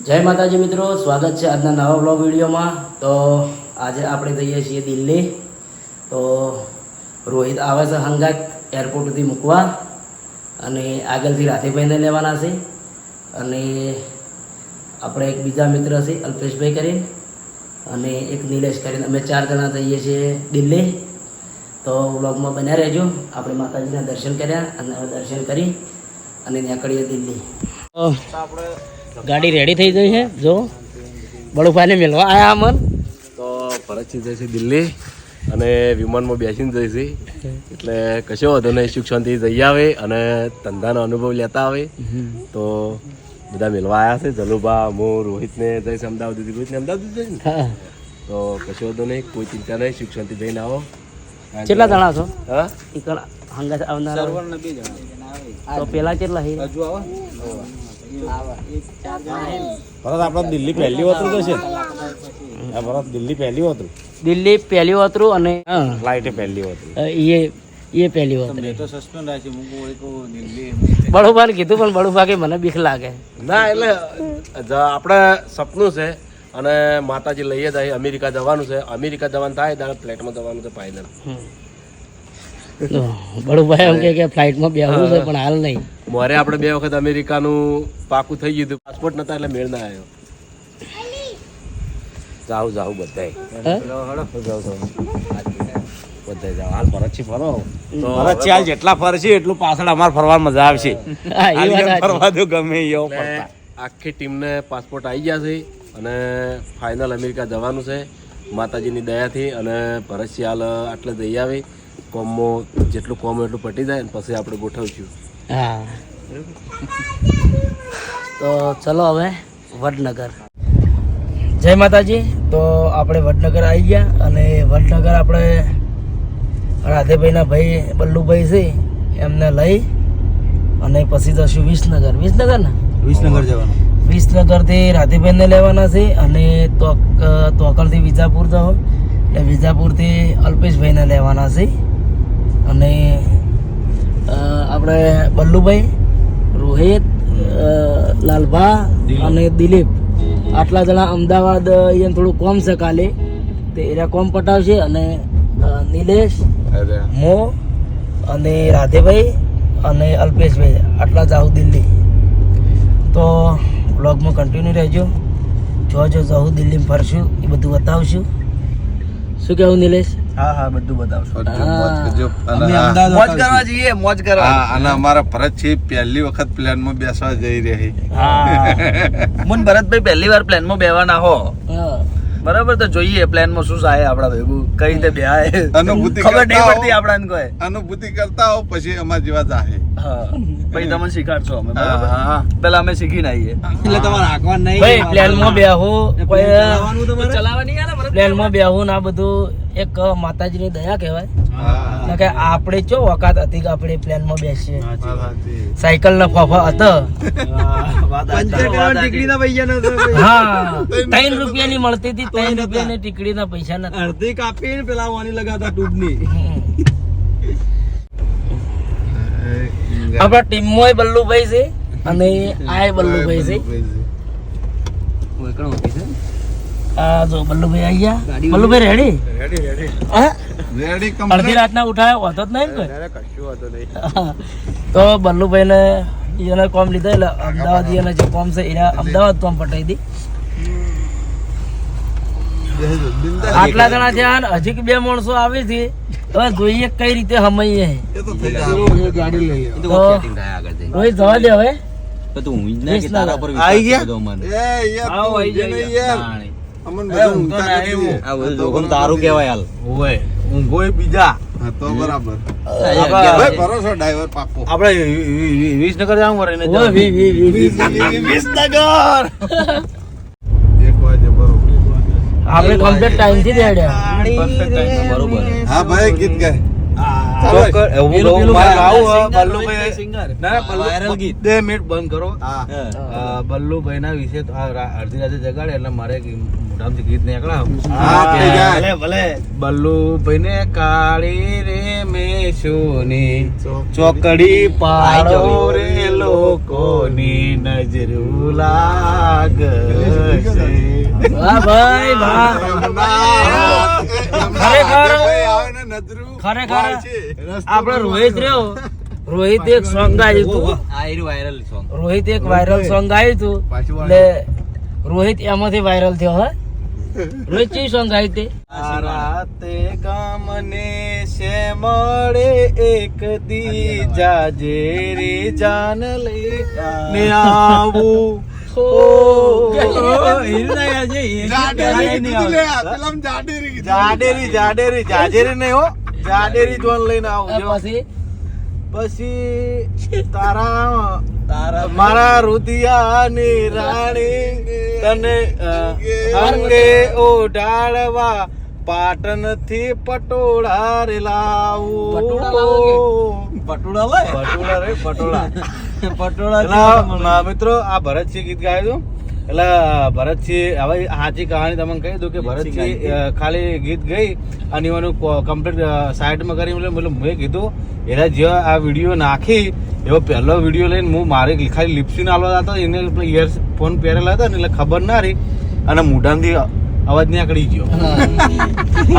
જય માતાજી મિત્રો, સ્વાગત છે આજના નવા બ્લોગ વિડીયોમાં। તો આજે આપણે જઈએ છીએ દિલ્હી। તો રોહિત આવે છે હંગાત એરપોર્ટથી મૂકવા અને આગળથી રાધેભાઈને લેવાના છે અને આપણે એક બીજા મિત્ર છે અલ્પેશભાઈ કરીને અને એક નિલેશ કરીને અમે 4 જણા જઈએ છીએ દિલ્હી। તો બ્લોગમાં બન્યા રહેજો। આપણે માતાજીના દર્શન કર્યા અને દર્શન કરી અને નીકળીએ દિલ્હી। આપણે ગાડી રેડી થઈ ગઈ છે, જો બળુભાઈને મળવા આયા અમન। તો ભરતસિંહ જઈશે દિલ્હી અને વિમાનમાં બેસીને જઈશે, એટલે કશો વાંધો નહીં, સુખ શાંતિ જઈ આવે અને ધંધાનો અનુભવ લેતા આવે। તો બધા મળવા આવ્યા છે, જલુભા, હું, રોહિતને જઈશ અમદાવાદ, રોહિતને અમદાવાદ જઈશ ને, તો કશો વાંધો નહીં, કોઈ ચિંતા નહીં, સુખ શાંતિ જઈને આવો। કેટલા જણા છો? હા, હંગાત આવનારા તો પેલા કેટલા છે? ભરત આપણે દિલ્હી પહેલી વતરું તો છે, ભરત દિલ્હી પહેલી વતરું, દિલ્હી પહેલી વતરું અને ફ્લાઇટે પહેલી વતરું, એ પહેલી વતરું। બળુભાને કીધું પણ બળુભા કે મને બીક લાગે ના, એટલે આપણે સપનું છે અને માતાજી લઈએ જાય, અમેરિકા જવાનું છે, અમેરિકા જવાનું થાય ત્યારે ફ્લાઇટમાં જવાનું છે ફાઇનલ। બળુભાઈ એમ કે ફ્લાઇટમાં બેસવું છે પણ હાલ નહીં। મારે આપણે 2 વખત અમેરિકાનું પાકું થઈ ગયું હતું, પાસપોર્ટ નતા એટલે મેળ ના આવ્યો। જાવ બધાય જાવ, હાલ ભરતથી ફરો તો ભરત ચાલ જેટલા ફરશે એટલું પાછળ અમારે ફરવા મજા આવશે। ફરવા દો ગમે એવો ફરતા। આખી ટીમને પાસપોર્ટ આવી ગયા છે અને ફાઇનલ અમેરિકા જવાનું છે માતાજીની દયાથી। અને ભરતસિંહ હાલ આટલે જઈ આવે, કોમમાં જેટલું કોમ એટલું પટી જાય ને પછી આપણે ગોઠવશું। હા, તો ચલો હવે વડનગર। જય માતાજી। તો આપણે વડનગર આવી ગયા અને વડનગર આપણે રાધેભાઈના ભાઈ બલ્લુભાઈ છે એમને લઈ અને પછી જશું વિસનગર ને વિસનગર જવાનું, વિસનગરથી રાધેભાઈને લેવાના છે અને તોકલથી વિજાપુર જાઓ એટલે વિજાપુરથી અલ્પેશભાઈને લેવાના છે અને આપણે બલ્લુભાઈ, રોહિત, લાલભા અને દિલીપ આટલા જણા અમદાવાદ અહીંયા થોડું કોમ છે કાલે, તે એરિયા કોમ પટાવશે અને નિલેશ, મો અને રાધેભાઈ અને અલ્પેશભાઈ આટલા જાઉં દિલ્હી। તો બ્લોગમાં કન્ટિન્યુ રહેજો, જો જાઉં દિલ્હીમાં ફરશું એ બધું બતાવશું। શું કહેવું નિલેશ? હા બધું બતાવશો। મોજ કરવા જઈએ, મોજ કરવા। અને અમારા ભરતસિંહ પહેલી વખત પ્લેનમાં બેસવા જઈ રહી। મુન ભરતભાઈ પહેલી વાર પ્લેનમાં બેવાના હો, બરાબર? તો જોઈએ પ્લેનમાં શું થાય આપડા ભેગું, કઈ રીતે બેહાય અનુભૂતિ ખબર નહીં પડતી આપડાને કોઈ। અનુભૂતિ કરતા હો પછી અમારા જેવા જાહે। હા, પછી તમને શીખાડશો અમે, બરાબર? પેલા અમે શીખીને આવીએ એટલે તમારે આંકવા નહીં ભાઈ, પ્લેનમાં બેહું પ્લેનમાં બેહું ના બધું એક માતાજીની દયા કહેવાય કે આપણે ચો વખત હતી કે આપણે પ્લેનમાં બેસીએ, સાયકલ ના ફાફા હતા, હા 3 રૂપિયાની મળતી હતી, 3 રૂપિયાની ટીકડીના પૈસા નથી, અડધી કાપીને પેલા વાની લગાતા ટૂબની। આપણા ટીમમાં બલ્લુભાઈ છે અને આ બલ્લુભાઈ છે। આ જો બલ્લુભાઈ આવી ગયા। બલ્લુભાઈ રેડી? હા, રેડી અડધી રાતના ઉઠાયા હોતો જ નહીં કોઈ? તો બલ્લુભાઈ ને એને કોમ લીધા એટલે અમદાવાદ એને જે કોમ છે એને અમદાવાદ કોમ પટાઈ દી। આટલા જણા થયા ને હજી 2 માણસો આવી છે, હવે જોઈએ કઈ રીતે હમાઈએ। રોહિત જવા દે હવે। આવી ગયા તારું કેવાય હાલ ઊંઘો બીજા તો બરાબર ભાઈ ભરોસો ડ્રાઈવર પાકો। આપણે વિસનગર જવાનું કરે ને વિસનગર 1 વાગે બરોબર। આપણે કમ્પ્લીટ ટાઈમ થી દેડ્યા। બરોબર। હા ભાઈ, ગીત ગાય। બલ્લુભાઈ ના વિશે અડધી રાતે જગાડે એટલે મારે મોઢામાંથી ગીત નીકળ્યા। બલ્લુભાઈ ને કાળી રે મેં સોની ચોકડી પાડો રે લો લોકોની નજરું લાગશે. વાહ ભાઈ વાહ. ખરેખર ખરેખર આપણે રોહિત રહ્યો, રોહિત એક સોંગ ગાયું હતું, વાયરલ સોંગ. રોહિત એક વાયરલ સોંગ ગાયું હતું એટલે રોહિત એમાંથી વાયરલ થયો. હે રોહિત કઈ સોંગ ગાયું તે? રાતે ગામને શે મળે એક દી જાજે રે જાન લઈને આવું. જાડેરી જાજેરી નહીં હો, જાડેરી જોન લઈને આવું. પછી પછી તારા મારા રુદિયાની રાણી તને અંગે ઓઢાડવા પાટણ થી પટોળા રે લાવું. પટોળા મિત્રો, આ ભરતસિંહ ગીત ગાયું હતું. એટલે ભરતસિંહ, હવે સાચી કહાની તમને કહી દઉં કે ભરતસિંહ ખાલી ગીત ગઈ અને એનું કમ્પ્લીટ સાઈડમાં કરી મતલબ મેં કીધું એના જે આ વિડીયો નાખી એવો પહેલો વિડીયો લઈને હું મારી ખાલી લિપસીન આલવા હતો, એને ઇયરફોન પહેરેલા હતા ને એટલે ખબર ના રહી અને મોઢામાંથી અવાજ નીકળી ગયો.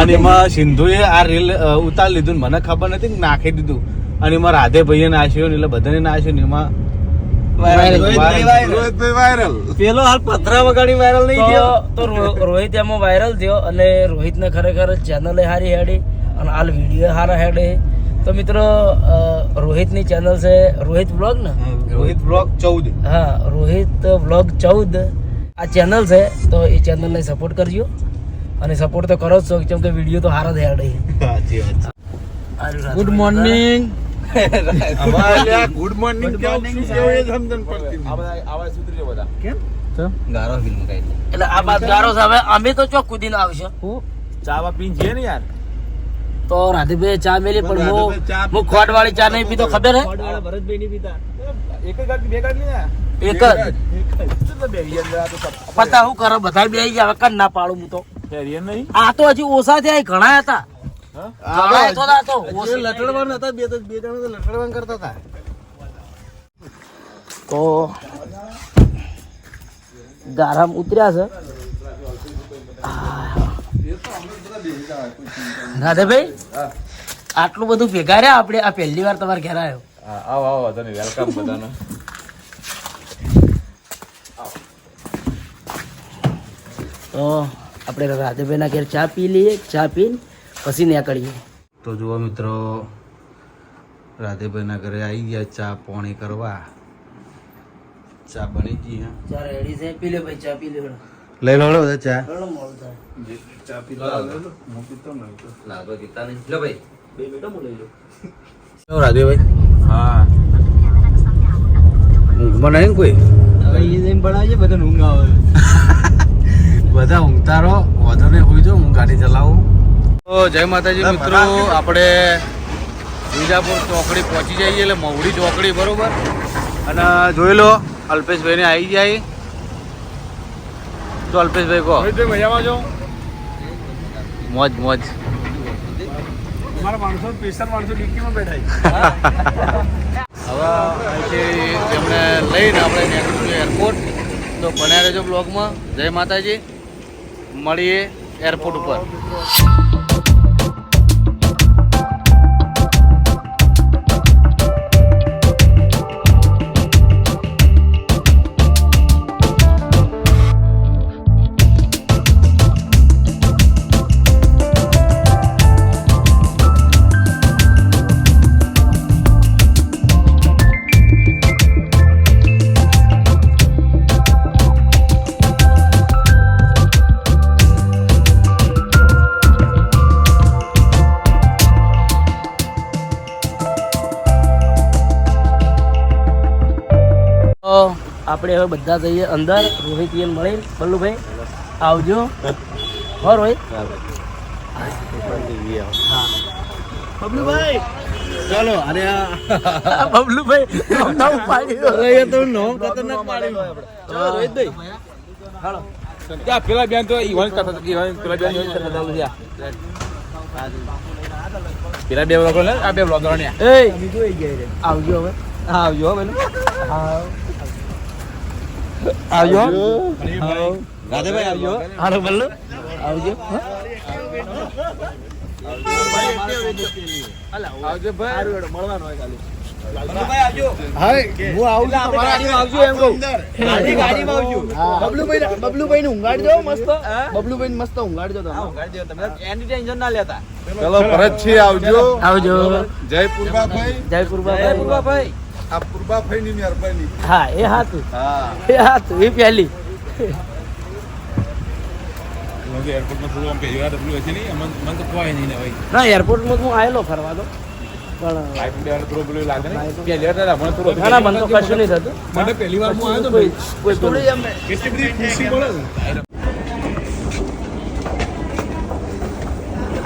અને એમાં સિંધુએ આ રીલ ઉતારી લીધું ને મને ખબર નથી કે નાખી દીધું. અને એમાં રાધે ભાઈએ નાખ્યો ને એટલે બધાને નાખ્યો ને એમાં પેલો હાલ પથરા વગાડી વાયરલ નહીં થયો તો રોહિત એમાં વાયરલ થયો અને રોહિતને ખરેખર ચેનલે સારી હેડી અને હાલ વિડીયો સારા હેડે. તો મિત્રો રોહિતની ચેનલ છે રોહિત બ્લોગ ને, રોહિત બ્લોગ 14. હા રોહિત બ્લોગ 14 આ ચેનલ છે. તો એ ચેનલને સપોર્ટ કરજો અને સપોર્ટ તો કરો જ છો કેમ કે વિડીયો તો સારા જ હેડે. Good morning. ગુડ મોર્નિંગ એટલે આ બાદ ગારો છે. હવે અમે તો ચોક કુદીને આવશે. ચાવા પીન છે ને યાર. તો રાધેભાઈ ચા મેલી પણ હું ખોટ વાળી ચા નહીં પીતો, ખબર હે? ભરતભાઈ નહીં પીતા. એક જ બે કાઢી ને એક જ પતા હું કરો બધા બે ગયા. હવે કર ના પાડું હું તો. નહીં આ તો હજી ઓછા થયા, ઘણા હતા. ઘણા તો ના તો ઓછા. લટડવાના હતા, બે જણા તો લટડવાન કરતા હતા. તો ગારામ ઉતર્યા છે રાધેભાઈ. આટલું બધું ભેગા રહ્યા આપણે. આ પહેલી વાર તમારે ઘેર આવ્યો. આવો આવો તને વેલકમ બધાને. તો આપણે રાધેભાઈના ઘેર ચા પી લઈએ, ચા પીને પછી નીકળીએ. તો જુઓ મિત્રો, રાધેભાઈના ઘરે આવી ગયા ચા પાણી કરવા. ચા બની ગઈ. ચા રેડી છે, પી લે ભાઈ, ચા પી લે. લઈ લો બધા ચા. ચા પી લો. રાધેભાઈ હા ઊંઘમાં નહીં કોઈ બધા ઊંઘતા રહો, વધુ નહીં હોઈ જો હું ગાડી ચલાવું. તો જય માતાજી મિત્રો, આપણે વિજાપુર ચોકડી પહોંચી જઈએ એટલે મવડી ચોકડી બરોબર. અને જોઈ લો અલ્પેશભાઈને આવી જાય. તો અલ્પેશભાઈ કહો. મજામાં છો? મોજ મોજ. હવે અહીંથી એમને લઈને આપણે નીકળીશું એરપોર્ટ. તો બન્યા રહેજો બ્લોગમાં. જય માતાજી, મળીએ એરપોર્ટ ઉપર. આપણે હવે બધા જઈએ અંદર. રોહિત યન મળી. બલ્લુભાઈ આવજો. હો રોહિત. બબલુભાઈ ચાલો. અરે બબલુભાઈ નામ પાડ્યું. તો નામ ખતરનાક પાડ્યું. ચાલો રોહિતભાઈ. હાલો. ત્યાં પેલા બેન તો ઈવન કરતા હતા. પેલા બેન ઈવન કરતા હતા. પેલા બે બ્લોગર ને આ બે બ્લોગર ને આવજો હવે. આવજો પેલું આવજો રાધેભાઈ આવજો હાલો બલ્લુ આવજો આવજો ભાઈ મળવાનું હોય ખાલી બબલુભાઈ ને ઊંઘાડજો મસ્ત બબલુભાઈ મસ્ત ઊંઘાડજો તમે એની ટેન્શન ના લેતા ચલો ભરતજી આવજો આવજો જય પૂર્વાભાઈ જય પૂર્વા ભાઈ આ પૂર્વાભાઈ ની મહેરબાની હા એ હાતું એ હાતું એ પહેલી ના એરપોર્ટમાં હું આવેલો ફરવા તો પણ ના ના મને તો કશું નહીં થતું મને પહેલી વાર હું આવ્યો તો કોઈ થોડી એમ કેટલી બધી ખુશી મળે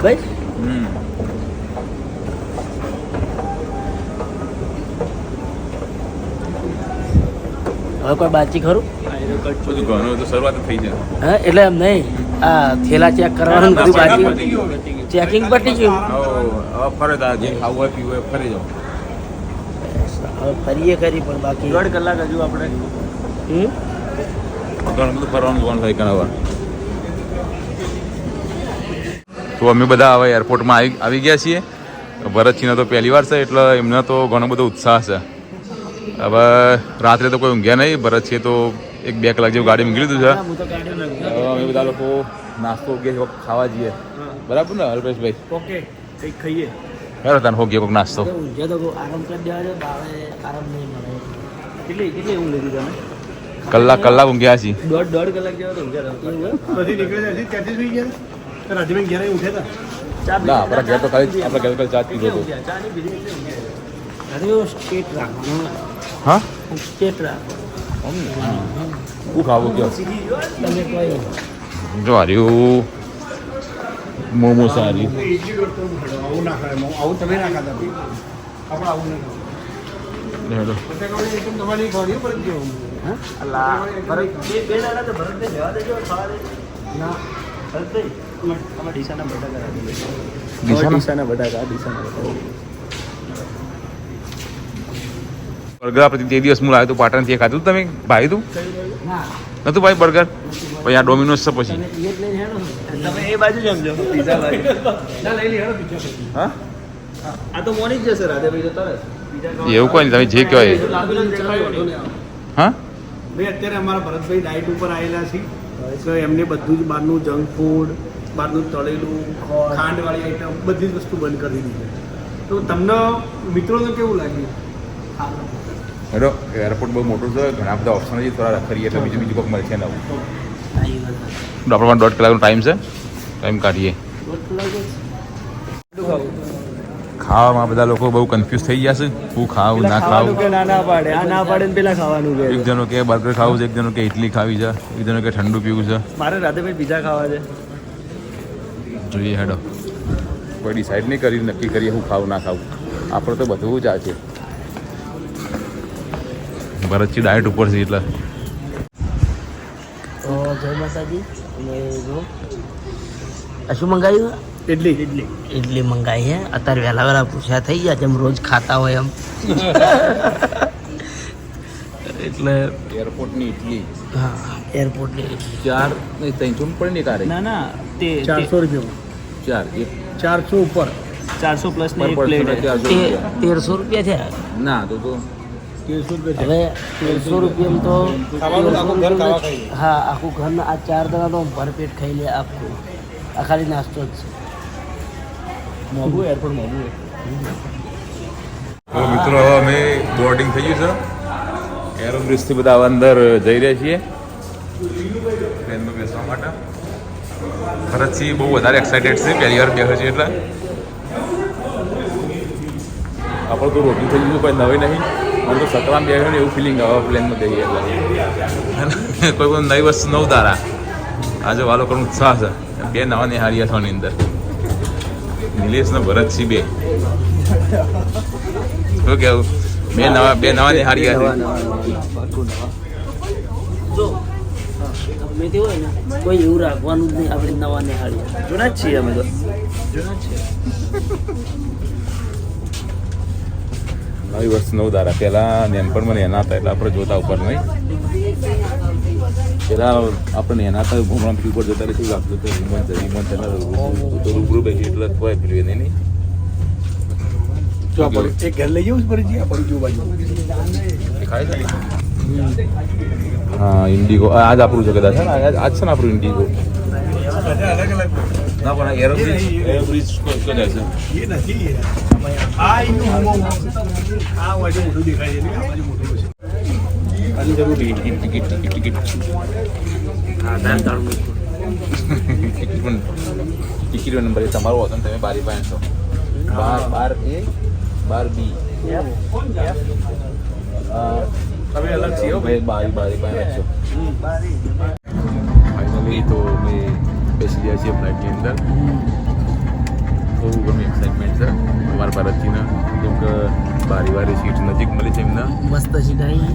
ભાઈ હવે કોઈ બાચી ખરું હા એટલે એમ નહીં આ થેલા ચેક કરવાનું બધું બાકી ચેકિંગ પટી ગયું હવે ફરીએ કરી પણ બાકી 1.5 કલાક હજુ આપણે હમ તો અમે બધા હવે એરપોર્ટમાં આવી ગયા છીએ ભરતસિંહને તો પહેલી વાર છે એટલે એમને તો ઘણો બધો ઉત્સાહ છે હવે રાત્રે તો કોઈ ઊંઘ્યા નહીં ભરતસિંહે તો 1-2 કલાક જેવું ગાડી મૂકી લીધું છે હવે અમે બધા લોકો નાસ્તો ઊંઘીએ ખાવા જઈએ બરાબર ને અલ્પેશભાઈ ઓકે કંઈક ખાઈએ હેરો તને હોગીએ કોઈક નાસ્તો ઊંઘે તો આરામ કરી દેવા છે બાળે આરામ નહીં મળે કેટલી ઊંઘ લીધી તમે કલાક ઊંઘ્યા છીએ 1.5 કલાક જેવા તો ઊંઘ્યા હતા બધી નીકળે છે ત્યાંથી સુઈ ગયા તો રાજુભાઈ ઘેરે ઉઠ્યા હતા ના આપણા ઘેર તો ખાલી આપણા ઘેર ચા પીધો હતો ચા ની બીજી એટલે ઊંઘ્યા અરે સ્ટેટ રાખવાનું હા સ્ટેટ રાખવાનું શું ખાવું કયો તમે કોઈ જો હાર્યું મોમો સારી આવું ના ખાય આવું તમે ના ખાતા આપણે આવું નહીં ખાવું હેડો એકદમ તમારી ખાવાની પર કેવું અલા ભરત બે દાડા તો ભરતને જવા દેજો ખાવા દે ના ભરતભાઈ અમારા ડીસાના બટાકા રાખી ડીસાના? ડીસાના બટાકા બર્ગર આપણે તે દિવસ હું લાવ્યો તો પાટણથી ખાધું તમે ભાઈ તું ના નતું ભાઈ બર્ગર પછી આ ડોમિનોઝ છે પછી તમે એ જ લઈને હેડો તમે એ બાજુ જમજો પીઝા બાજુ ના લઈ લે હેડો બીજો હા આ તો મોની જ જશે રાધેભાઈ તો તરત એવું કોઈ નહીં તમે જે કહેવાય હા ભાઈ અત્યારે અમારા ભરતભાઈ ડાયટ ઉપર આવેલા છે તો એમને બધું જ બહારનું જંક ફૂડ બહારનું તળેલું ખાંડવાળી આઈટમ બધી જ વસ્તુ બંધ કરી દીધી છે તો તમને મિત્રોને કેવું લાગ્યું હેડો એરપોર્ટ બહુ મોટું છે ઘણા બધા ઓપ્શન છે થોડા કરીએ એટલે બીજું કોઈક મળશે નવું આવી વાત આપણે 1.5 કલાકનો ટાઈમ છે ટાઈમ કાઢીએ ખાવામાં બધા લોકો બહુ કન્ફ્યુઝ થઈ ગયા છે હું ખાવું ના ખાવું કે ના પાડે આ ના પાડે ને પેલા ખાવાનું કે એક જણો કે બર્ગર ખાવું છે એક જણો કે ઇડલી ખાવી છે એક જણો કે ઠંડુ પીવું છે મારે રાધેભાઈ પીઝા ખાવા છે જોઈએ હેડો કોઈ ડિસાઈડ નહીં કરી નક્કી કરીએ હું ખાવું ના ખાવું આપણે તો બધું જ આ છે ભરતજી ડાયટ ઉપર છે એટલે તો જય માતાજી અને જો આ શું મંગાવ્યું ઇડલી મંગાવી છે અત્યારે વહેલા વહેલા પૂછ્યા થઈ ગયા જેમ રોજ ખાતા હોય એમ એટલે એરપોર્ટની ઇડલી હા એરપોર્ટની ઇડલી 300 પડે નહીં તારે ના ના તે 400 રૂપિયા 400 ઉપર 400 પ્લસ ની એક પર પ્લેટ પર્સન 1300 રૂપિયા થયા ના તો 1300 રૂપિયા હવે 1300 રૂપિયામાં તો ખાવાનું આખું ઘર ખાવા ખાઈ લે. હા આખું ઘરના આ 4 જણા તો ભરપેટ ખાઈ લે આખું આ ખાલી નાસ્તો જ છે મોંઘું એરપોર્ટ મોંઘું તો મિત્રો હવે અમે બોર્ડિંગ થઈ ગયું છે એરોબ્રિજથી બધા હવે અંદર જઈ રહ્યા છીએ ટ્રેનમાં બેસવા માટે ભરતસિંહ બહુ વધારે એક્સાઇટેડ છે પહેલી વાર બેસે છે એટલે આપણે તો રોટલી થઈ ગયું કોઈ નવી નહીં મને તો સતરામ બેઠો ને એવું ફિલિંગ આવે પ્લેનમાં જઈએ એટલે કોઈ કોઈ નવી વસ્તુ નવ તારા આજે વાલો કરવાનો ઉત્સાહ છે બે નવા નિહાળીયા થવાની અંદર નિલેશ ને ભરતસિંહ બે શું કેવું બે નવા નિહાળીયા છે જો ગમે તે હોય ને કોઈ એવું રાખવાનું જ નહીં આપણે નવા નિહાળીએ જૂના જ છીએ અમે તો જૂના જ છીએ નવી વર્ષ 9 દાડા પહેલાં નાનપણમાં એના હતા એટલે આપણે જોતા ઉપર નહીં પેલા આપણે એના હતા ભૂમણા પી ઉપર જતા રહી લાગતું તો વિમાન તો રૂબરૂ બેસી એટલે કોઈ પેલું નહીં એક ઘર લઈ જવું પડે હા ઇન્ડિગો આજ આપણું છે કદાચ છે ને આજ છે ને આપણું ઇન્ડિગો ના પણ એરોબ્રિજ કદાચ છે એ નથી આ એનું આ વાજે મોટું દેખાય છે આ બાજુ મોટું છે આની જરૂરી ટિકિટ હા દાંતાળ ટિકિટ નંબર તમારો હતો ને તમે બારી પાસે છો 12A 12B તમે અલગ છીએ ભાઈ બારી પાસે છો ફાઇનલી તો અમે બેસી ગયા છીએ ફ્લાઇટની અંદર બહુ ગમે એક્સાઇટમેન્ટ છે અમારા ભારતથીના કેમ કે બારી સીટ નજીક મળી છે એમના મસ્ત શીખાઈ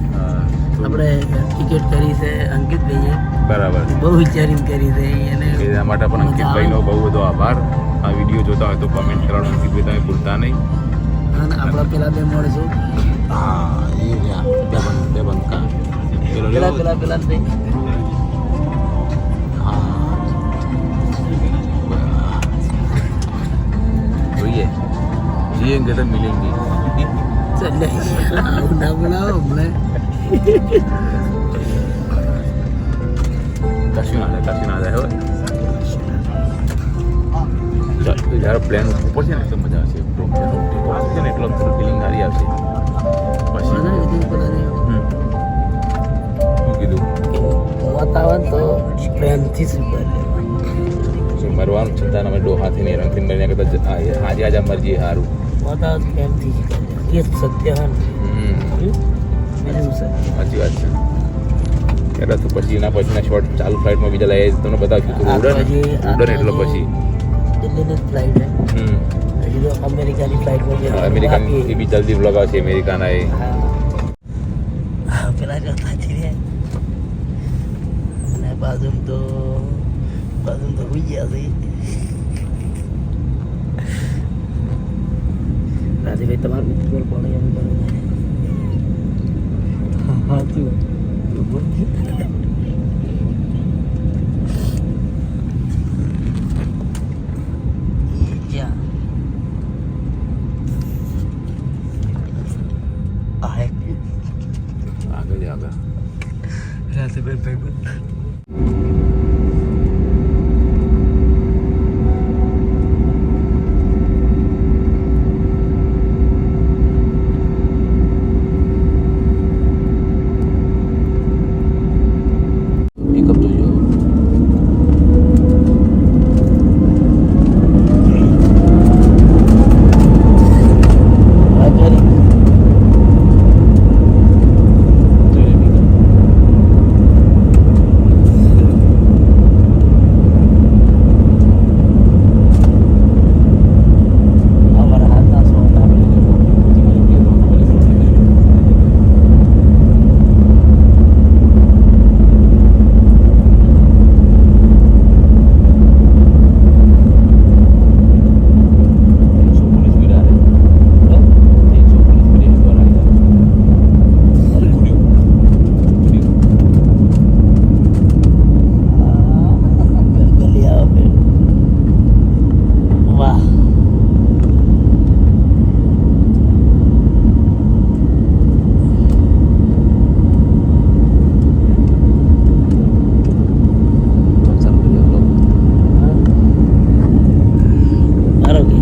આપણે ટિકિટ કરી છે અંકિત ભાઈએ બરાબર બહુ વિચારીને કરી છે એને એના માટે પણ અંકિતભાઈનો બહુ બધો આભાર આ વિડીયો જોતા હોય તો કોમેન્ટ કરવાનું અંકિતભાઈ તમે ભૂલતા નહીં અને આપણા પેલા બે મળશું હા એ રહ્યા બે બંકા પેલો પેલા રહ્યો. પેલા ભાઈ હા જોઈએ જીએંગે તો મિલેંગે ચાલે આવું ના બોલાવો હમણાં કશું ના થાય હવે ચાલ તો જ્યારે પ્લેન ઉપર છે ને તો મજા આવશે છે ને એટલો ફિલિંગ સારી આવશે પછી શું કીધું વાતાવરણ તો પ્રેમથી super શું મરવાનું ચિંતા ના ડોહાથી ને રંગથી મરીને કરતા આજે મરજી સારું વાતાવરણ પ્રેમથી જ કરે એ સત્ય હન બીજું સર સાચી વાત છે ત્યારે તું પછી એના પછીના શોર્ટ ચાલુ ફ્લાઇટમાં બીજા લઈ તમને બતાવ્યું તું ઉડન એટલે પછી દિલ્હીની ફ્લાઇટ હજી તો અમેરિકાની ફ્લાઇટમાં જે અમેરિકન એ બી જલ્દી બ્લોગ આવશે અમેરિકાના એ હા પેલા જતા છીએ અને બાજુ તો હોઈ ગયા છે રાજભાઈ તમારું ઉપર પડે એમ કરે હા તું આગળ રાજભાઈ ભાઈ એકઅપ જોજો અમારા હાથના સોના ગલી આવે વાહ મારો કે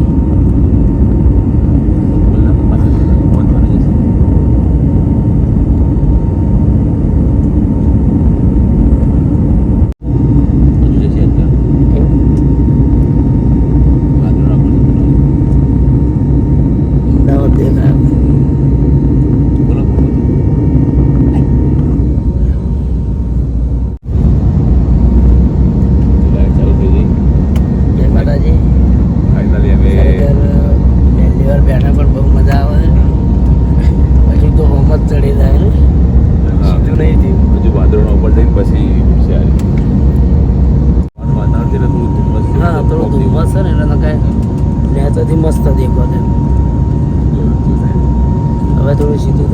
અમદાવાદ દેખાય જય માતાજી ફાઇનલી અમે પહેલી વાર બેઠા પણ બહુ મજા આવે પછી તો હોમ જ ચડી જાય ને સીધું નહીં થયું હજુ વાદળનો ઉપર જઈને પછી વાતાવરણ છે થોડું ધુમ્મસ જેવું હા થોડું ધુમ્મસ છે ને એટલે કાંઈ નેચરથી મસ્ત દેખો છે હવે હવે થોડું સીધું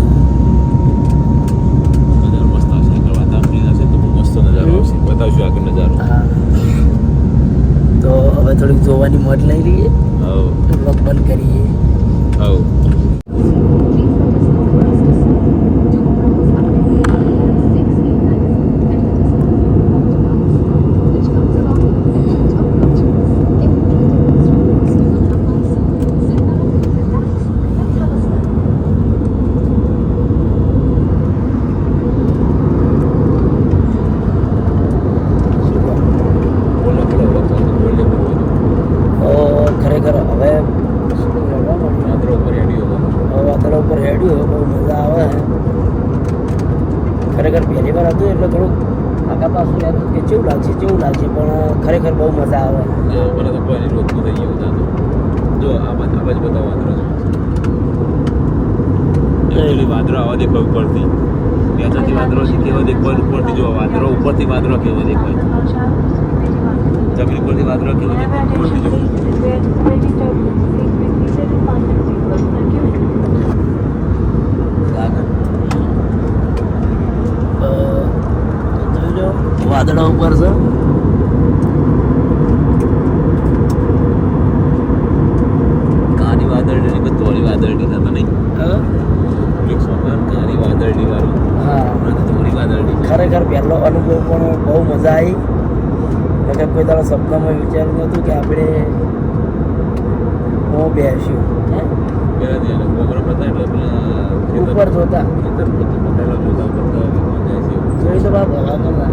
નજારો મસ્ત આવશે આગળ વાતાવરણ ક્લીન હશે તો બહુ મસ્ત નજારો આવશે બતાવશું આગળ નજારો હા તો હવે થોડીક જોવાની મોજ લઈ લઈએ હવ બ્લોગ બંધ કરીએ હવ તો ખરેખર હવે શું કહેવા માંડ્યું? વાદળો ઉપર હેડ્યો હતો હવે વાદળો ઉપર હેડ્યું બહુ મજા આવે ખરેખર પહેલી વાર હતું એટલે થોડુંક આગા પાછું યાદ હતું કે કેવું લાગશે પણ ખરેખર બહુ મજા આવે મને તો કોઈ નહીં રોકતું થઈ ગયું હતું જો આ બાજુ બતાવો વાદળો એકચ્યુઅલી વાદળો આવા દેખાવ ઉપરથી ત્યાંથી વાદળો કેવા દેખાય ઉપરથી જો વાદળો ઉપરથી વાદળો કેવો દેખાય જમીન ઉપરથી વાદળો કેવો દેખાય ઉપરથી જો જોઈ લો વાદળા ઉપર છે કાળી વાદળની કે ધોળી વાદળની થતો નહીં એક સોનાર કાળી વાદળની વાળું હા ધોળી વાદળની ખરેખર પહેલો અનુભવ પણ બહુ મજા આવી નકર કોઈ દાડો સપનામાં વિચાર્યું નહોતું કે આપણે હું બેસ્યું હે પેલા ધ્યાન પ્રોગ્રામ હતા એટલે પેલા ઉપર જોતા ખેતર પટેલો જોતા કરતા જાય છે જોઈ તો બાપ હવા કરતા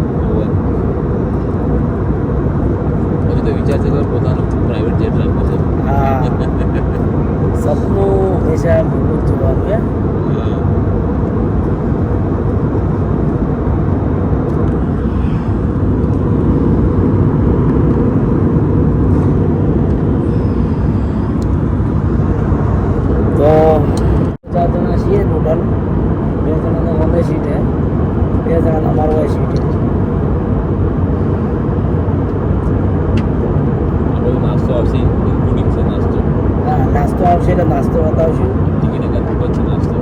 પછી તો વિચાર છે કે પોતાનું પ્રાઇવેટ જેટ રાખવું છે હા સપનું હંમેશા મોટું જ જોવાનું હે તો 4 જણા છીએ ટોટલ 2 જણાનો અમે સીટ હે 2 જણાનો અમારો હોય સીટ હે બધું નાસ્તો આવશે ઇન્ક્લુડિંગ છે નાસ્તો હા નાસ્તો આવશે એટલે નાસ્તો બતાવશું ટિકિટ અગર પછી નાસ્તો